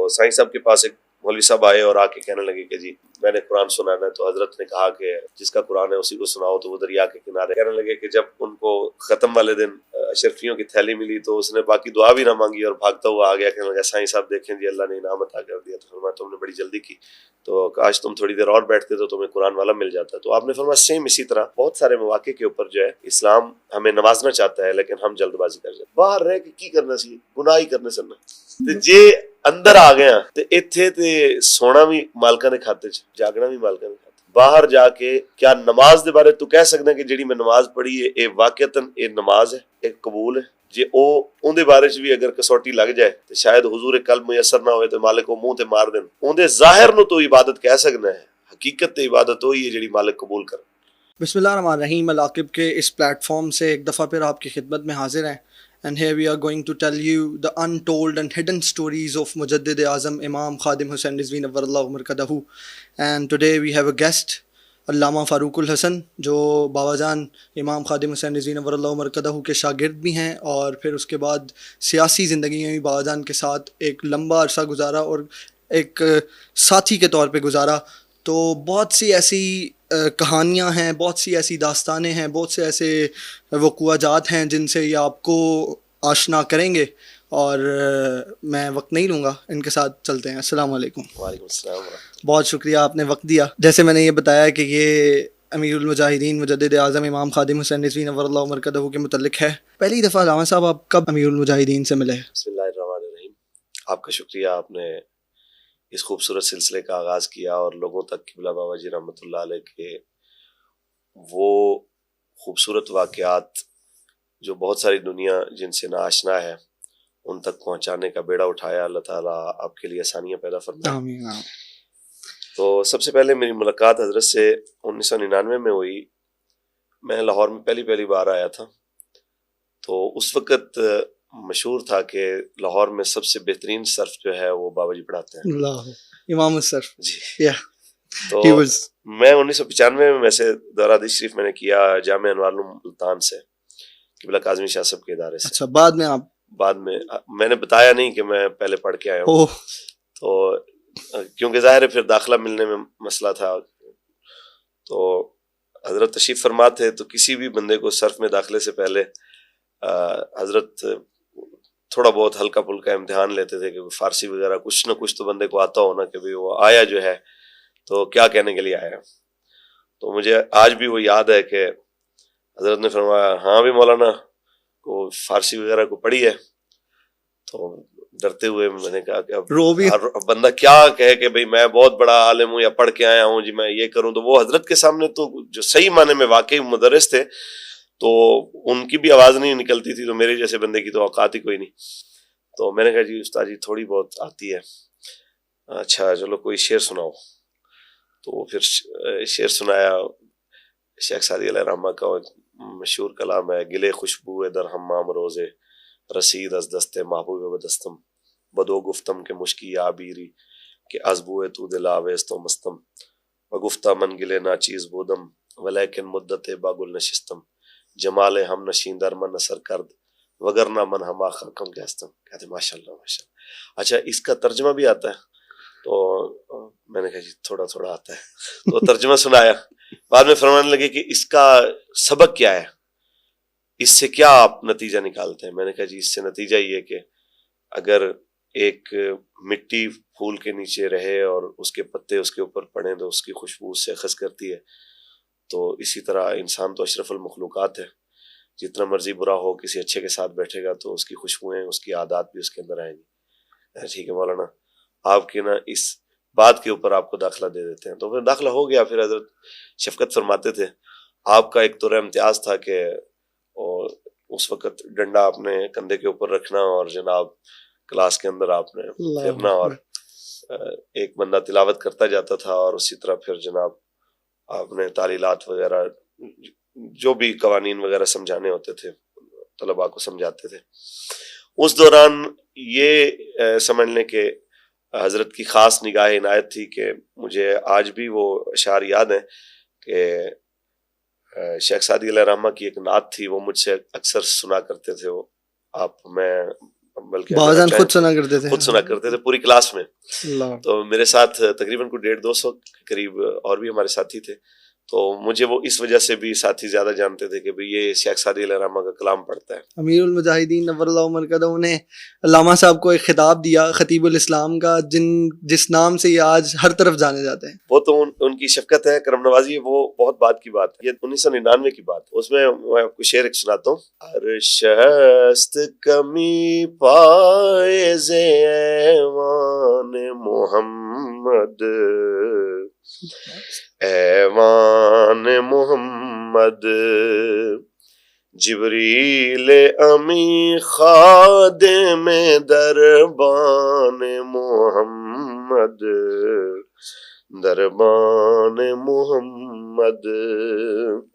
تو سائیں صاحب کے پاس ایک مولوی صاحب آئے اور آ کے کہنے لگے کہ جی میں نے قرآن سنانا ہے. تو حضرت نے کہا کہ جس کا قرآن ہے اسی کو سناؤ. تو وہ دریا کے کنارے کہنے لگے کہ جب ان کو ختم والے دن اشرفیوں کی تھیلی ملی تو اس نے باقی دعا بھی نہ مانگی اور بھاگتا ہوا آ گیا. کہنے لگا سائیں صاحب دیکھیں جی اللہ نے انعام عطا کر دیا. تو فرمایا تم نے بڑی جلدی کی, تو کاش تم تھوڑی دیر اور بیٹھتے تو تمہیں قرآن والا مل جاتا. تو آپ نے فرمایا سیم اسی طرح بہت سارے مواقع کے اوپر جو ہے اسلام ہمیں نوازنا چاہتا ہے لیکن ہم جلد بازی کر جاتے. باہر رہ کے کی کرنا سی, گناہ ہی کرنے سننا. تے جے اندر آ گیا تے ایتھے تے سونا بھی مالکاں نے کھاتے چ, جاگنا بھی مالکاں نے کھاتے. باہر جا کے کیا نماز دے بارے تو کہہ سکتے ہیں کہ جڑی میں نماز پڑھی ہے اے واقعتاً اے نماز ہے, ایک قبول ہے. جے او اون دے بارے چ بھی اگر کسوٹی لگ جائے تو شاید حضور قلب میسر نہ ہوئے تو مالک کو منہ تے مار دین. اون دے ظاہر نو تو عبادت کہہ سکنا ہے, حقیقت تے عبادت وہی ہے جڑی مالک قبول کر. بسم اللہ الرحمن الرحیم. العاقب کے اس پلیٹ فارم سے ایک دفعہ پھر آپ کی خدمت میں حاضر ہیں. And here we are going to tell you the untold and hidden stories of Mujaddid Azam Imam Khadim Hussain Rizvi Nawwarallahu Markadahu. And today we have a guest, علامہ فاروق الحسن, جو بابا جان امام خادم حسین رضوی نوراللہ مرکزہ کے شاگرد بھی ہیں اور پھر اس کے بعد سیاسی زندگی میں بھی بابا جان کے ساتھ ایک لمبا عرصہ گزارا اور ایک ساتھی کے طور پہ گزارا. تو بہت سی ایسی کہانیاں ہیں, بہت سی ایسی داستانیں ہیں, بہت سے ایسے وقوع جات ہیں جن سے یہ آپ کو آشنا کریں گے, اور میں وقت نہیں لوں گا, ان کے ساتھ چلتے ہیں. السلام علیکم. وعلیکم السلام. بہت شکریہ آپ نے وقت دیا. جیسے میں نے یہ بتایا کہ یہ امیر المجاہدین مجدد اعظم امام خادم حسین رضوی نوراللہ مرکزہ کے متعلق ہے. پہلی دفعہ علامہ صاحب آپ کب امیر المجاہدین سے ملے؟ بسم اللہ الرحمن الرحیم. آپ کا شکریہ, آپ نے اس خوبصورت سلسلے کا آغاز کیا اور لوگوں تک قبلہ بابا جی رحمۃ اللہ علیہ کے وہ خوبصورت واقعات جو بہت ساری دنیا جن سے ناآشنا ہے ان تک پہنچانے کا بیڑا اٹھایا. اللہ تعالیٰ آپ کے لیے آسانیاں پیدا فرمائے. آمین. تو سب سے پہلے میری ملاقات حضرت سے 1999 میں ہوئی. میں لاہور میں پہلی بار آیا تھا. تو اس وقت مشہور تھا کہ لاہور میں سب سے بہترین صرف جو ہے وہ بابا جی پڑھاتے ہیں, اللہ امام الصرف. جی. تو میں 1995 میں ویسے دورہ حدیث شریف میں نے کیا جامعہ انوار العلوم ملتان سے, قبلہ کاظمی شاہ صاحب کے ادارے سے. اچھا, بعد میں نے بتایا نہیں کہ میں پہلے پڑھ کے آیا ہوں. تو کیونکہ ظاہر ہے پھر داخلہ ملنے میں مسئلہ تھا. تو حضرت تشریف فرما تھے تو کسی بھی بندے کو صرف میں داخلے سے پہلے حضرت تھوڑا بہت ہلکا پھلکا امتحان لیتے تھے کہ فارسی وغیرہ کچھ نہ کچھ تو بندے کو آتا ہونا کہ وہ آیا جو ہے تو کیا کہنے کے لیے آیا. تو مجھے آج بھی وہ یاد ہے کہ حضرت نے فرمایا ہاں بھی مولانا کو فارسی وغیرہ کو پڑھی ہے. تو ڈرتے ہوئے میں نے کہا کہ اب بندہ کیا کہے کہ بھئی میں بہت بڑا عالم ہوں یا پڑھ کے آیا ہوں جی میں یہ کروں. تو وہ حضرت کے سامنے تو جو صحیح معنی میں واقعی مدرس تھے تو ان کی بھی آواز نہیں نکلتی تھی, تو میرے جیسے بندے کی تو اوقات ہی کوئی نہیں. تو میں نے کہا جی استاد جی تھوڑی بہت آتی ہے. اچھا چلو کوئی شعر سناؤ. تو پھر شعر سنایا. شیخ سعدی علیہ الرحمہ کا مشہور کلام ہے, گلے خوشبو در حمام روزے رسید از دست محبوب بدستم بدو گفتم کے مشکی عابیری کہ از بوئے تو دل آویز تو مستم و گفتہ من گلے نا چیز بودم ولیکن مدت باگل نشستم جمال ہم نشین در من نصر کرد وگرنہ من ہما خاکم کے ہستم. کہتے ماشاءاللہ ماشاءاللہ. اچھا اس کا ترجمہ بھی آتا ہے؟ تو میں نے کہا جی تھوڑا تھوڑا آتا ہے. تو ترجمہ سنایا. بعد میں فرمانے لگے کہ اس کا سبق کیا ہے, اس سے کیا آپ نتیجہ نکالتے ہیں؟ میں نے کہا جی اس سے نتیجہ یہ کہ اگر ایک مٹی پھول کے نیچے رہے اور اس کے پتے اس کے اوپر پڑیں تو اس کی خوشبو اس سے اخذ کرتی ہے, تو اسی طرح انسان تو اشرف المخلوقات ہے. جتنا مرضی برا ہو کسی اچھے کے ساتھ بیٹھے گا تو اس کی خوشبوئیں اس کی عادات بھی اس کے اندر آئیں گی. ٹھیک ہے مولانا آپ کے نا اس بات کے اوپر آپ کو داخلہ دے دیتے ہیں. تو پھر داخلہ ہو گیا. پھر حضرت شفقت فرماتے تھے آپ کا ایک طور امتیاز تھا کہ اس وقت ڈنڈا آپ نے کندھے کے اوپر رکھنا اور جناب کلاس کے اندر آپ نے پھرنا اور ایک بندہ تلاوت کرتا جاتا تھا اور اسی طرح پھر جناب آپ نے تعلیلات وغیرہ جو بھی قوانین وغیرہ سمجھانے ہوتے تھے طلباء کو سمجھاتے تھے. اس دوران یہ سمجھ لیں کہ حضرت کی خاص نگاہ عنایت تھی کہ مجھے آج بھی وہ اشعار یاد ہیں کہ شیخ سعدی علیہ الرحمہ کی ایک نعت تھی, وہ مجھ سے اکثر سنا کرتے تھے. وہ میں بلکہ بعضاً خود سنا کرتے تھے، خود سنا کرتے تھے پوری کلاس میں. اللہ. تو میرے ساتھ تقریباً کوئی 150-200 کے قریب اور بھی ہمارے ساتھی تھے. تو مجھے وہ اس وجہ سے بھی ساتھی زیادہ جانتے تھے کہ بھئی یہ شیخ سعدی علیہ الرحمہ کا کلام پڑھتا ہے. امیر المجاہدین نور اللہ مرکزہ نے علامہ صاحب کو ایک خطاب دیا خطیب الاسلام کا، جس نام سے یہ آج ہر طرف جانے جاتے ہیں. وہ تو ان کی شفقت ہے، کرم نوازی ہے، وہ بہت بات کی بات ہے. یہ 1999 کی بات. اس میں آپ کو شعر ایک سناتا ہوں. ہر شست کمی پائے ز ایوان محمد، ایوان محمد، جبریل امی خادم دربان محمد، دربان محمد.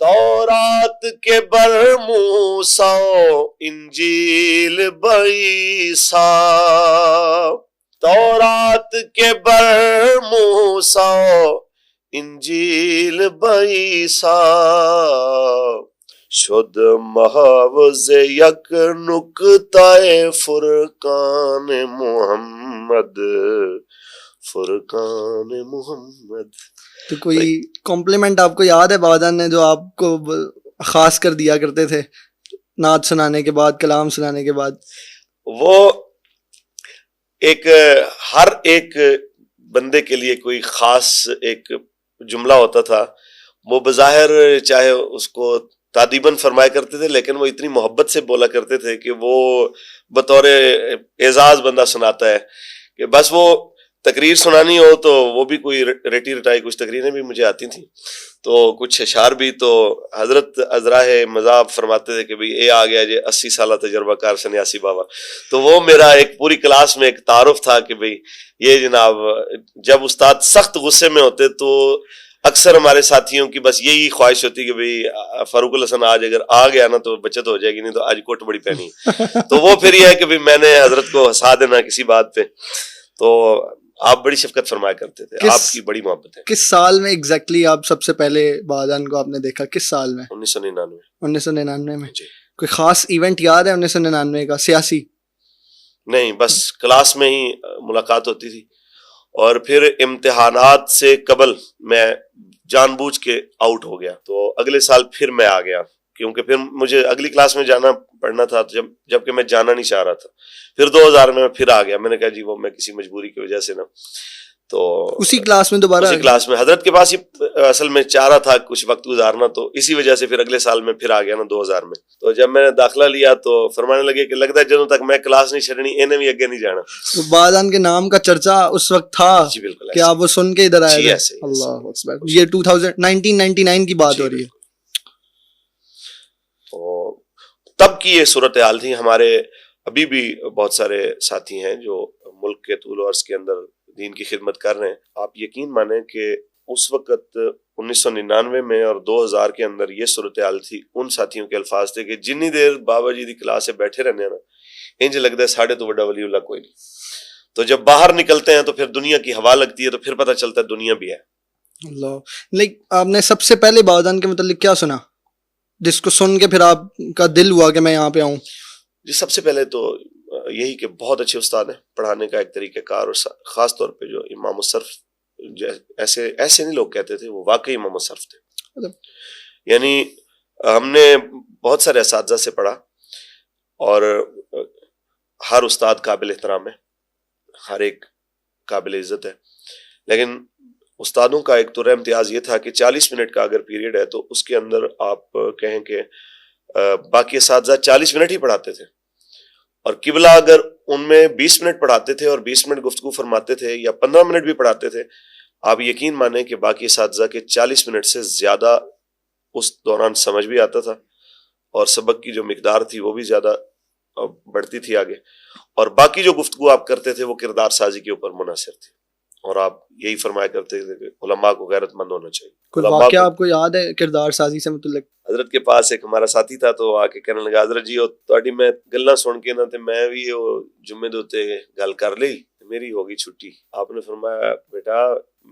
تورات کے بر موسیٰ انجیل بعیسیٰ، تورات کے بر موسیٰ انجیل بعیسیٰ، شد محافظ یک نکتہ فرقان محمد، فرقان محمد. تو کوئی کمپلیمنٹ آپ کو یاد ہے بابا جان نے جو آپ کو خاص کر دیا کرتے تھے نعت سنانے کے بعد، کلام سنانے کے بعد؟ وہ ایک ہر ایک بندے کے لیے کوئی خاص ایک جملہ ہوتا تھا. وہ بظاہر چاہے اس کو تادیباً فرمایا کرتے تھے، لیکن وہ اتنی محبت سے بولا کرتے تھے کہ وہ بطور اعزاز بندہ سناتا ہے کہ بس وہ تقریر سنانی ہو تو وہ بھی کوئی رٹی رٹائی کچھ تقریریں بھی مجھے آتی تھیں، تو کچھ اشعار بھی. تو حضرت ازراہ مذاب فرماتے تھے کہ بھئی اے آ گیا جی 80 سالہ تجربہ کار سنیاسی بابا. تو وہ میرا ایک پوری کلاس میں ایک تعارف تھا کہ بھئی یہ جناب جب استاد سخت غصے میں ہوتے تو اکثر ہمارے ساتھیوں کی بس یہی خواہش ہوتی کہ بھئی فاروق الحسن آج اگر آ گیا نا تو بچت ہو جائے گی، نہیں تو آج کوٹ بڑی پہنی. تو وہ پھر یہ ہے کہ بھئی میں نے حضرت کو ہنسا دینا کسی بات پہ. تو آپ بڑی شفقت فرمایا کرتے تھے، آپ کی بڑی محبت ہے. کس سال میں ایگزیکٹلی آپ سب سے پہلے بادان کو آپ نے دیکھا؟ کس سال میں؟ 1999. 1999 میں. جی. کوئی خاص ایونٹ یاد ہے 1999 کا سیاسی؟ نہیں، بس کلاس میں ہی ملاقات ہوتی تھی. اور پھر امتحانات سے قبل میں جان بوجھ کے آؤٹ ہو گیا. تو اگلے سال پھر میں آ گیا کیونکہ پھر مجھے اگلی کلاس میں جانا پڑنا تھا، جبکہ میں جانا نہیں چاہ رہا تھا. پھر 2000 میں پھر آ گیا. میں نے کہا جی وہ میں کسی مجبوری کی وجہ سے نا، تو اسی کلاس میں دوبارہ اسی کلاس میں حضرت کے پاس ہی اصل میں چاہ رہا تھا کچھ وقت گزارنا، تو اسی وجہ سے پھر اگلے سال میں پھر آ گیا نا 2000 میں. تو جب میں نے داخلہ لیا تو فرمانے لگے کہ لگتا ہے جدوں تک میں کلاس نہیں چھڑنی انہیں بھی اگے نہیں جانا. تو بادان کے نام کا چرچا اس وقت تھا. جی بالکل، کہ آپ وہ سن کے ادھر آئے تھے. اللہ اکبر. یہ 1999 کی بات ہو رہی ہے. تو تب کی یہ صورتحال تھی. ہمارے ابھی بھی بہت سارے ساتھی ہیں جو ملک کے طول و عرض کے اندر دین کی خدمت کر رہے ہیں. آپ یقین مانیں کہ اس وقت 1999 میں اور 2000 کے اندر یہ صورتحال تھی. ان ساتھیوں کے الفاظ تھے کہ جنی دیر بابا جی دی کلاس سے بیٹھے رہنے نا انج لگتا ہے ساڑھے تو بڑا ولی اللہ کوئی نہیں. تو جب باہر نکلتے ہیں تو پھر دنیا کی ہوا لگتی ہے تو پھر پتہ چلتا ہے دنیا بھی ہے. اللہ. آپ نے سب سے پہلے بادان کے متعلق کیا سنا جس کو سن کے پھر آپ کا دل ہوا کہ میں یہاں پہ آؤں؟ جی سب سے پہلے تو یہی کہ بہت اچھے استاد ہیں، پڑھانے کا ایک طریقہ کار، اور خاص طور پہ جو امام الصرف، ایسے نہیں لوگ کہتے تھے، وہ واقعی امام الصرف تھے. یعنی ہم نے بہت سارے اساتذہ سے پڑھا اور ہر استاد قابل احترام ہے، ہر ایک قابل عزت ہے، لیکن استادوں کا ایک تو امتیاز یہ تھا کہ 40 منٹ کا اگر پیریڈ ہے تو اس کے اندر آپ کہیں کہ باقی اساتذہ 40 منٹ ہی پڑھاتے تھے، اور قبلہ اگر ان میں 20 منٹ پڑھاتے تھے اور 20 منٹ گفتگو فرماتے تھے یا 15 منٹ بھی پڑھاتے تھے، آپ یقین مانیں کہ باقی اساتذہ کے 40 منٹ سے زیادہ اس دوران سمجھ بھی آتا تھا اور سبق کی جو مقدار تھی وہ بھی زیادہ بڑھتی تھی آگے، اور باقی جو گفتگو آپ کرتے تھے وہ کردار سازی کے اوپر منحصر تھی. اور آپ یہی فرمایا کرتے تھے کہ علماء کو غیرت مند ہونا چاہیے. کوئی واقعہ آپ کو یاد ہے کردار سازی سے متعلق؟ حضرت کے پاس ایک ہمارا ساتھی تھا تو آ کے کہنے لگا حضرت جی تہاڈی میں گلاں سن کے نہ تے میں بھی جمعے دے اوتے گل کر لئی، میری ہو گئی چھٹی. آپ نے فرمایا بیٹا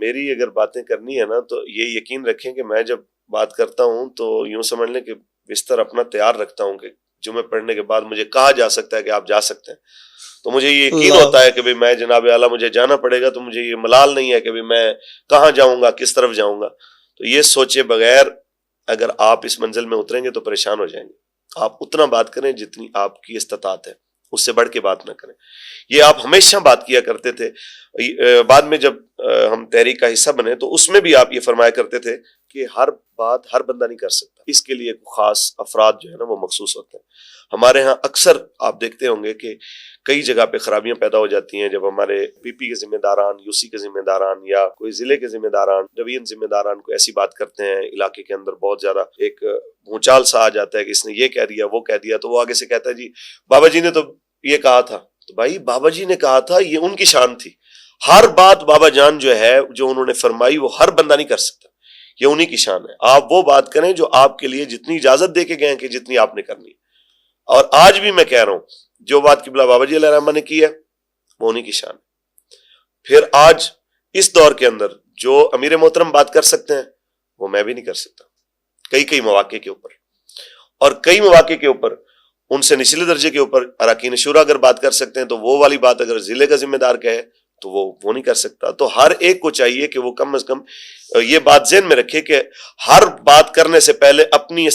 میری اگر باتیں کرنی ہے نا تو یہ یقین رکھیں کہ میں جب بات کرتا ہوں تو یوں سمجھ لیں کہ بستر اپنا تیار رکھتا ہوں کہ جمعے پڑھنے کے بعد مجھے کہا جا سکتا ہے کہ آپ جا سکتے ہیں. تو مجھے یہ یقین ہوتا ہے کہ بھئی میں جناب اعلیٰ مجھے جانا پڑے گا، تو مجھے یہ ملال نہیں ہے کہ بھئی میں کہاں جاؤں گا، کس طرف جاؤں گا. تو یہ سوچے بغیر اگر آپ اس منزل میں اتریں گے تو پریشان ہو جائیں گے. آپ اتنا بات کریں جتنی آپ کی استطاعت ہے، اس سے بڑھ کے بات نہ کریں. یہ آپ ہمیشہ بات کیا کرتے تھے. بعد میں جب ہم تحریک کا حصہ بنے تو اس میں بھی آپ یہ فرمایا کرتے تھے کہ ہر بات ہر بندہ نہیں کر سکتا، اس کے لیے خاص افراد جو ہے نا وہ مخصوص ہوتے ہیں. ہمارے ہاں اکثر آپ دیکھتے ہوں گے کہ کئی جگہ پہ خرابیاں پیدا ہو جاتی ہیں جب ہمارے پی پی کے ذمہ داران، یو سی کے ذمہ داران یا کوئی ضلع کے ذمہ داران، ڈویژن ذمہ داران کو ایسی بات کرتے ہیں، علاقے کے اندر بہت زیادہ ایک بھونچال سا آ جاتا ہے کہ اس نے یہ کہہ دیا وہ کہہ دیا، تو وہ آگے سے کہتا ہے جی بابا جی نے تو یہ کہا تھا. تو بھائی بابا جی نے کہا تھا، یہ ان کی شان تھی. ہر بات بابا جان جو ہے جو انہوں نے فرمائی وہ ہر بندہ نہیں کر سکتا، یہ انہی کی شان ہے. آپ وہ بات کریں جو آپ کے لیے جتنی اجازت دے کے گئے کہ جتنی آپ نے کرنی. اور آج بھی میں کہہ رہا ہوں جو بات قبلہ بابا جی علیہ الرحمہ نے کی ہے وہ انہی کی شان. پھر آج اس دور کے اندر جو امیر محترم بات کر سکتے ہیں وہ میں بھی نہیں کر سکتا کئی مواقع کے اوپر. اور کئی مواقع کے اوپر ان سے نچلے درجے کے اوپر اراکین شورا اگر بات کر سکتے ہیں تو وہ والی بات اگر ضلع کا ذمہ دار کہے تو وہ نہیں کر سکتا. تو ہر ایک کو چاہیے کہ وہ کم از کم یہ بات ذہن میں رکھے کہ ہر بات کرنے سے پہلے اپنی